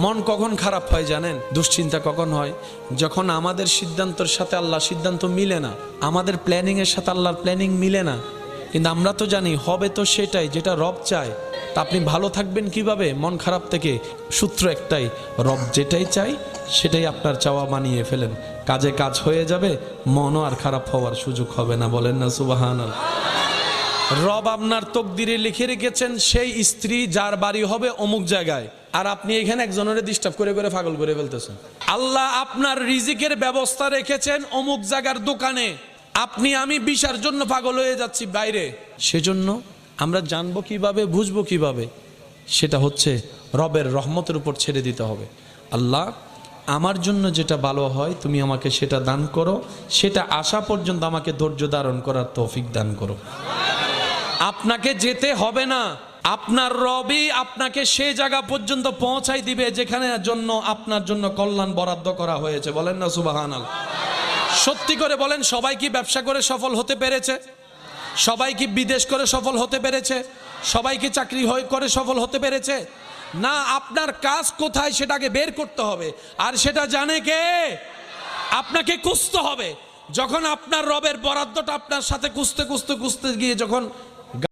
মন কখন খারাপ হয় জানেন? দুশ্চিন্তা কখন হয়? যখন আমাদের সিদ্ধান্তের সাথে আল্লাহ সিদ্ধান্ত মিলে না, আমাদের প্ল্যানিং এর সাথে আল্লাহর প্ল্যানিং মিলে না। কিন্তু আমরা তো জানি হবে তো সেটাই যেটা রব চায়। তা আপনি ভালো থাকবেন কিভাবে মন খারাপ থেকে? সূত্র একটাই, রব যেটাই চাই সেটাই আপনার চাওয়া বানিয়ে ফেলেন, কাজে কাজ হয়ে যাবে, মনও আর খারাপ হওয়ার সুযোগ হবে না। বলেন না সুবহানাল্লাহ। রব আপনার তকদিরে লিখে রেখেছেন সেই স্ত্রী যার বাড়ি হবে অমুক জায়গায়, আর আপনি এখানে একজনের ডিস্টার্ব করে করে পাগল করে ফেলতেছেন। আল্লাহ আপনার রিজিকের ব্যবস্থা রেখেছেন অমুক জায়গার দোকানে, আপনি আমি বিশার জন্য পাগল হয়ে যাচ্ছি বাইরে। সেজন্য আমরা জানবো কিভাবে, বুঝবো কিভাবে? সেটা হচ্ছে রবের রহমতের উপর ছেড়ে দিতে হবে। আল্লাহ আমার জন্য যেটা ভালো হয় তুমি আমাকে সেটা দান করো, সেটা আসা পর্যন্ত আমাকে ধৈর্য ধারণ করার তৌফিক দান করো। আপনাকে যেতে হবে না, আপনার রবই আপনাকে সেই জায়গা পর্যন্ত পৌঁছাই দিবে যেখানে জন্য আপনার জন্য কল্যাণ বরাদ্দ করা হয়েছে। বলেন না সুবহানাল্লাহ। সত্যি করে বলেন, সবাই কি ব্যবসা করে সফল হতে পেরেছে? সবাই কি বিদেশ করে সফল হতে পেরেছে? সবাই কি চাকরি করে সফল হতে পেরেছে? না, আপনার কাজ কোথায় সেটাকে বের করতে হবে, আর সেটা জানে কে? আপনাকে খুঁজতে হবে। যখন আপনার রবের বরাদ্দটা আপনার সাথে খুঁজতে খুঁজতে খুঁজতে গিয়ে যখন